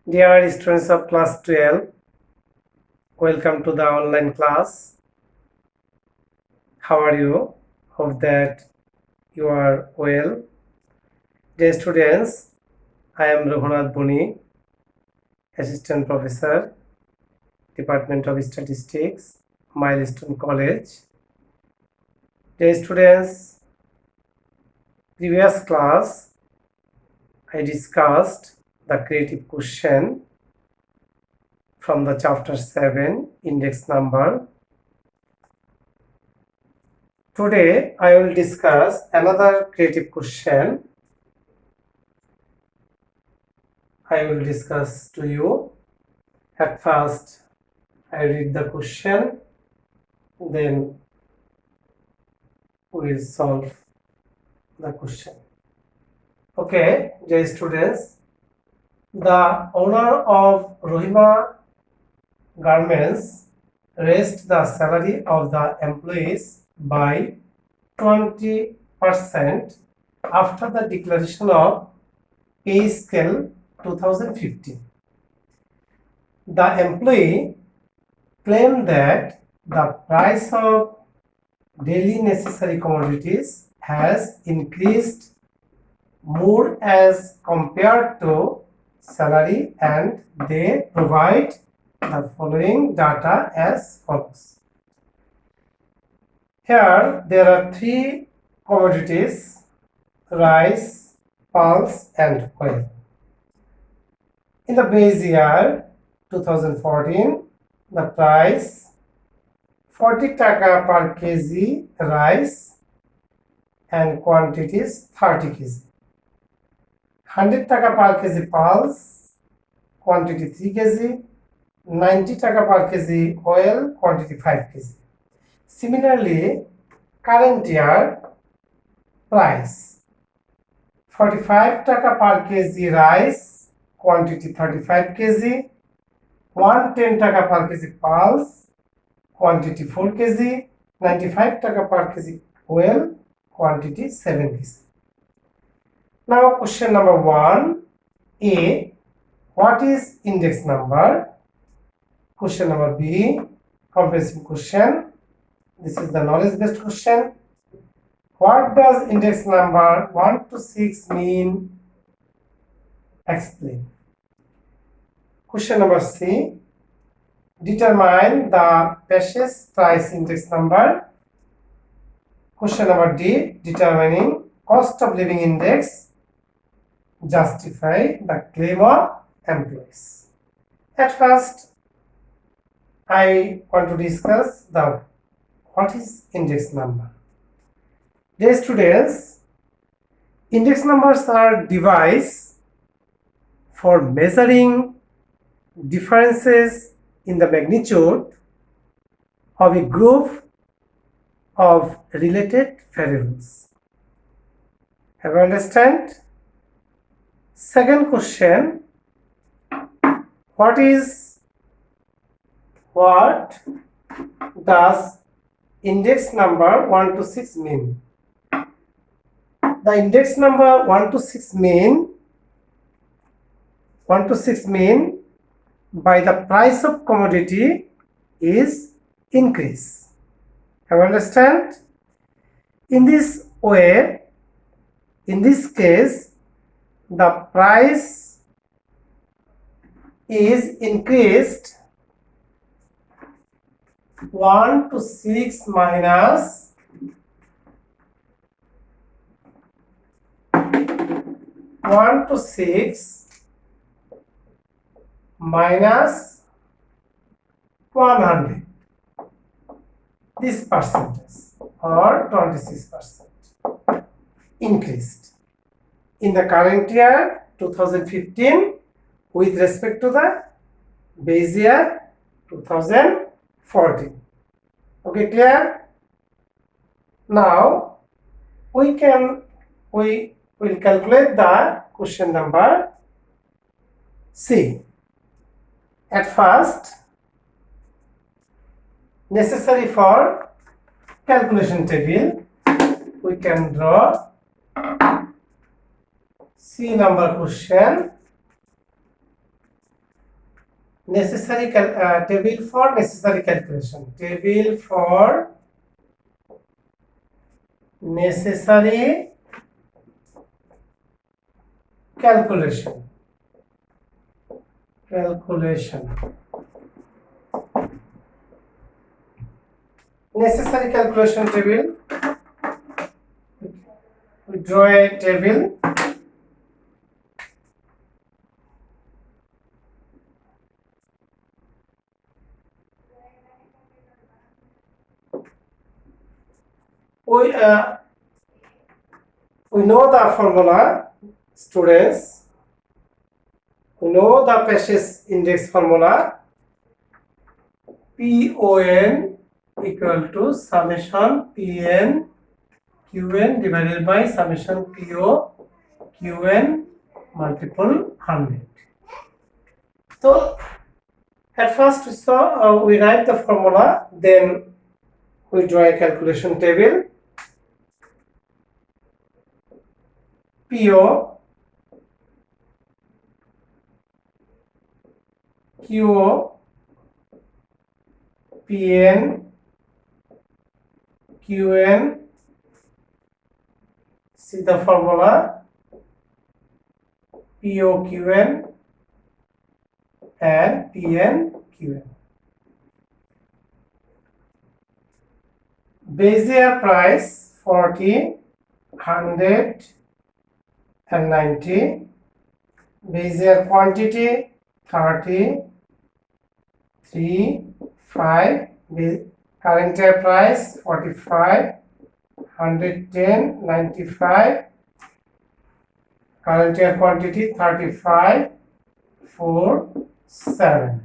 Dear students of class 12, welcome to the online class. How are you? Hope that you are well. Dear students, I am Raghunath Buni, Assistant Professor, Department of Statistics, Milestone College. Dear students, previous class I discussed the creative question from the chapter 7, index number. Today I will discuss another creative question. I will discuss to you. At first I read the question, then we will solve the question. Okay, dear students, the owner of Rohima Garments raised the salary of the employees by 20% after the declaration of pay scale 2015. The employee claimed that the price of daily necessary commodities has increased more as compared to salary, and they provide the following data as follows. Here there are three commodities: rice, pulse and oil. In the base year 2014, the price 40 taka per kg rice and quantities 30 kg. 100 taka per kg pulse, quantity 3 kg. 90 taka per kg oil, quantity 5 kg. Similarly, current year price 45 taka per kg rice, quantity 35 kg. 110 taka per kg pulse, quantity 4 kg. 95 taka per kg oil, quantity 7 kg. Now question number 1. A. What is index number? Question number B. Comprehensive question. This is the knowledge based question. What does index number 1 to 6 mean? Explain. Question number C. Determine the purchase price index number. Question number D. Determining cost of living index. Justify the claim of employees. At first, I want to discuss what is index number. Dear students, index numbers are device for measuring differences in the magnitude of a group of related variables. Have you understand? Second question, what does index number 1 to 6 mean? The index number 1 to 6 mean by the price of commodity is increase. Have you understand? In this way, in this case, the price is increased 1 to 6 minus 1 to 6 minus 100. This percentage or 26% increased in the current year 2015 with respect to the base year 2014. Okay, clear? Now we will calculate the question number C. At first, necessary for calculation table, we can draw C number question. table for necessary calculation. Table for necessary calculation. Necessary calculation table. We draw a table. We know the formula, students. We know the Pesha's index formula. PON equal to summation PN QN divided by summation PO QN multiple 100. So at first we write the formula, then we draw a calculation table. PO QO PN QN, see the formula, POQN and PNQN. Bezier price 40, 100 and 90. Bezier quantity 30, 3, 5. Current year price 45, 110, 95. Current year quantity 35, 4, 7.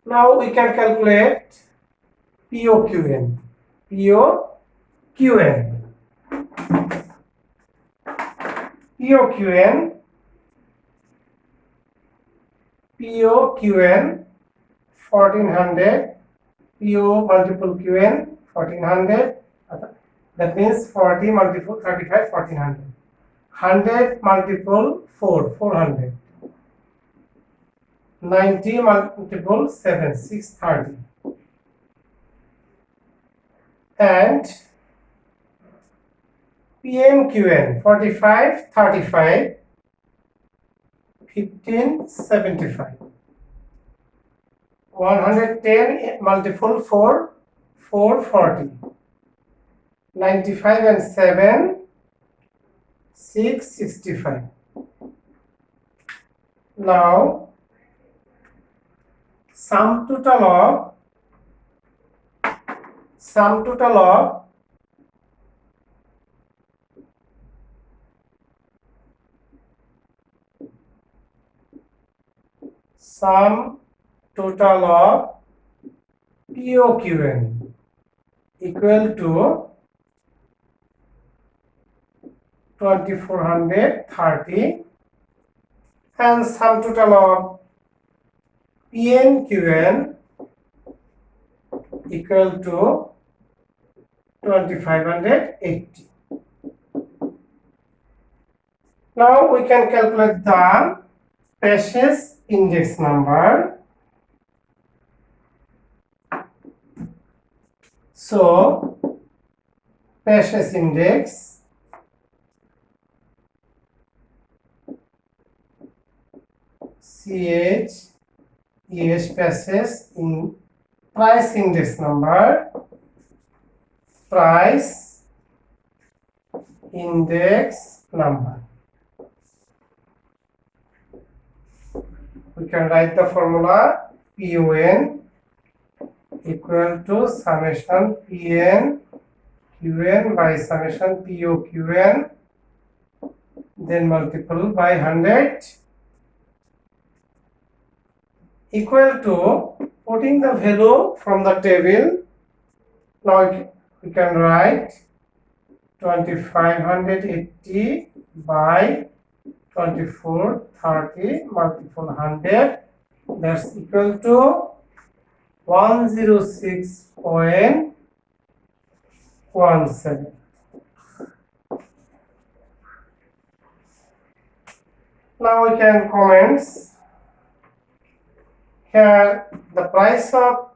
Now we can calculate POQN. POQN 1400, PO multiple QN 1400, that means 40 multiple 35 1400, 100 multiple 4 400, 90 multiple 7 630, and PNQN 45 35 15 75, 110 multiple 4 440, 95 and 7 665. Now sum total of sum total of POQN equal to 2430, and sum total of PNQN equal to 2580. Now we can calculate the Pesha's index number. So Pesha's index CH EH Pesha's in price index number, price index number. We can write the formula PON equal to summation PN QN by summation POQN, then multiple by 100, equal to putting the value from the table. Now we can write 2580 by 2430 multiple 100, that's equal to 106.17. 106.17. Now we can comments. Here the price of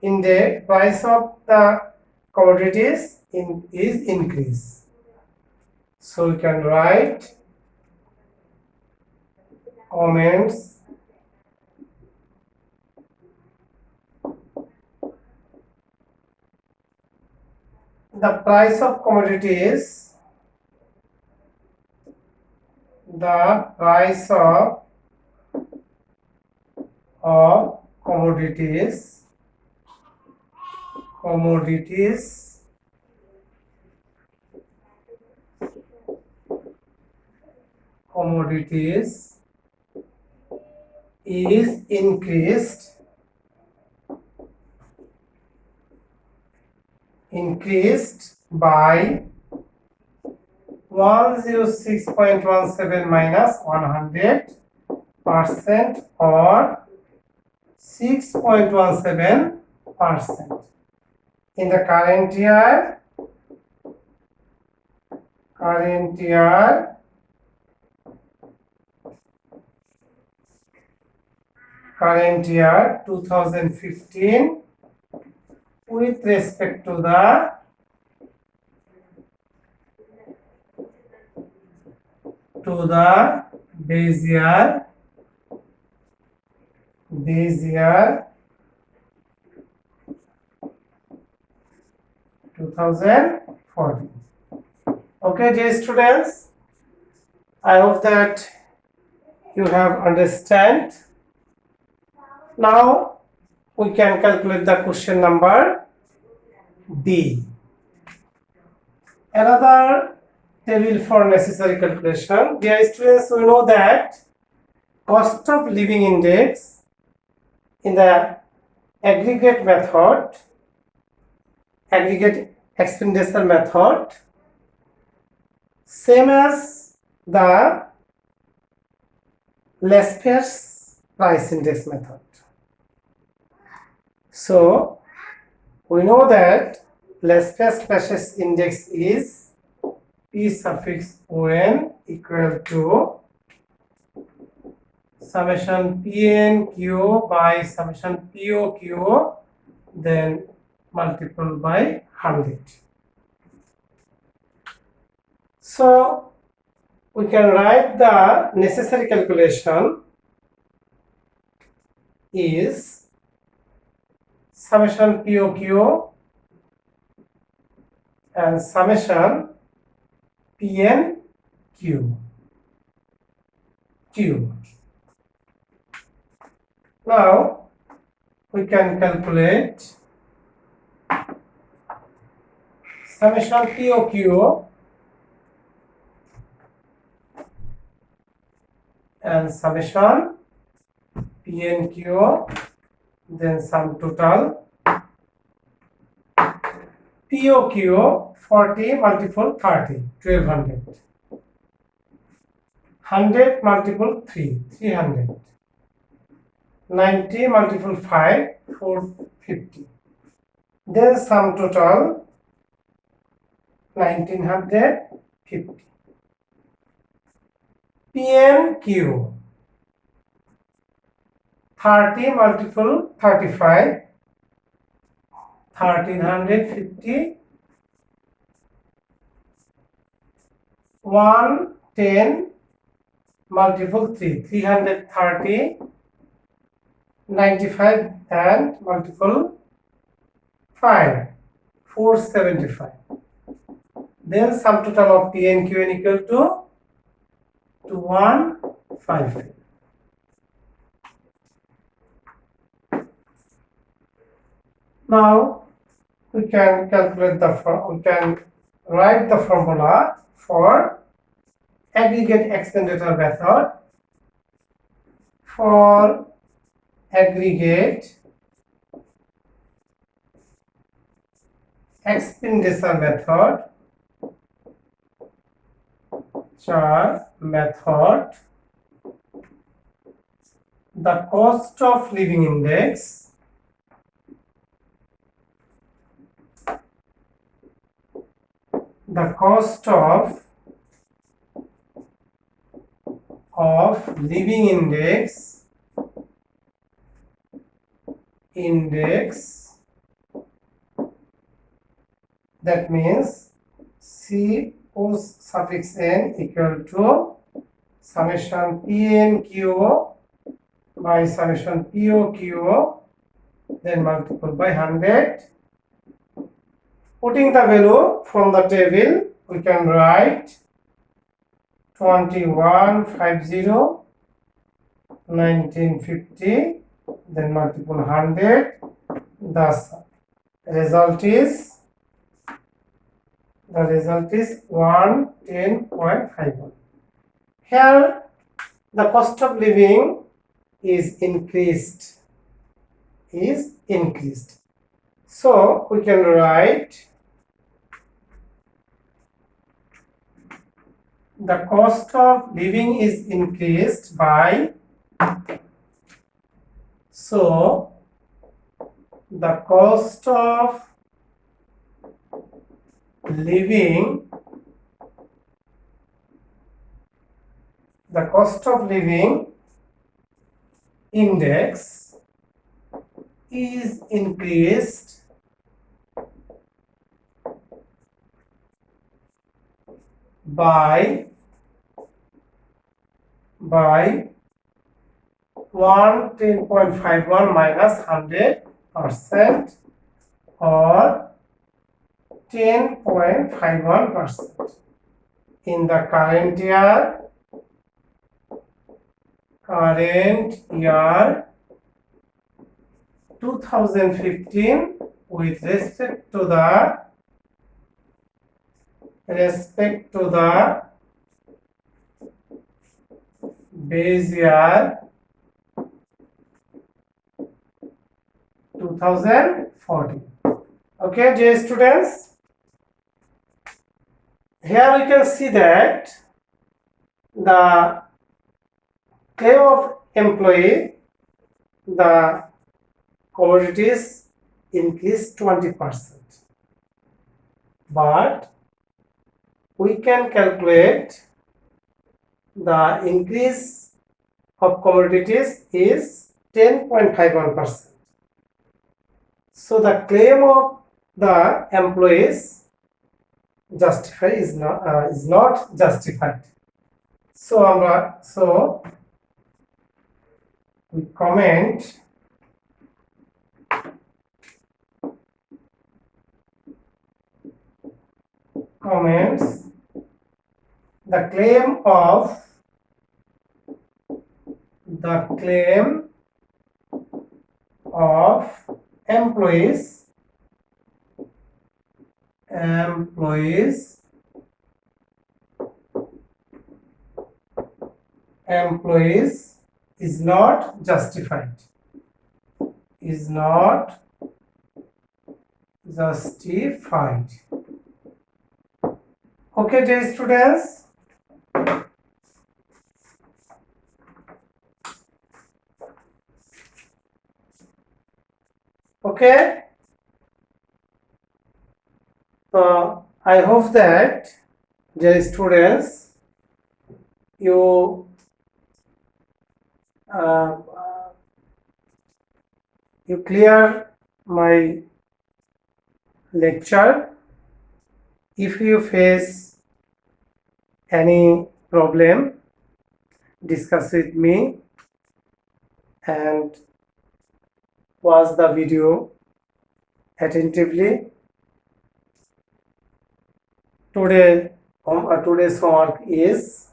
the commodities is increase. So we can write comments. The price of commodities. The price of commodities is increased by 106.17 minus 100% or 6.17% in the current year 2015 with respect to the base year 2014. Okay, dear students, I hope that you have understand. Now we can calculate the question number D. Another table for necessary calculation. Dear students, we know that cost of living index in the aggregate expenditure method, same as the Laspeyres price index method. So we know that Laspeyres price index is P suffix ON equal to summation PNQ by summation POQ, then multiple by 100. So we can write the necessary calculation is summation POQ and summation PNQ. Now we can calculate summation POQ and summation PNQ, then sum total. POQ 40 multiple 30, 1200. 100 multiple 3, 300. 90 multiple 5, 450. Then sum total 1950. PNQ 30 multiple 35, 1350. 110 multiple 3, 330. 95 and multiple 5, 475. Then sum total of P and Q equal to 2155. Now we can write the formula for aggregate expenditure method. For aggregate expenditure method, the cost of living index of living index, that means CO suffix n equal to summation PNQO by summation POQO, then multiple by 100. Putting the value from the table, we can write 2150 1950, then multiple 100. The result is 110.51. Here the cost of living is increased. So we can write the cost of living is increased by, so the cost of living index is increased by 110.51 minus 100% or 10.51%. In the current year 2015, with respect to the base year 2014. Okay, dear students, here we can see that the claim of employee, the commodities increased 20%, but we can calculate the increase of commodities is 10.51%. So the claim of the employees is not justified. So we comments the claim of employees is not justified. Okay, dear students, okay, so I hope that, dear students, you clear my lecture. If you face any problem, discuss with me and watch the video attentively. Today's homework is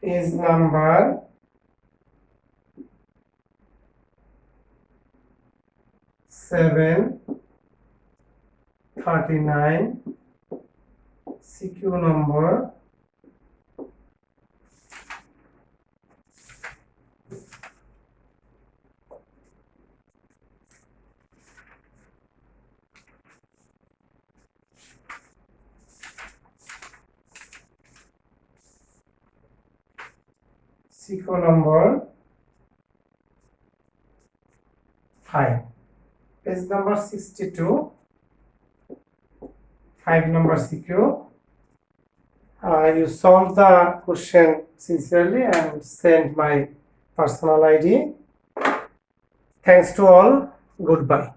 is number 739, CQ number CQ number 5. Page number 62. 5 number CQ. You solve the question sincerely and send my personal ID. Thanks to all. Goodbye.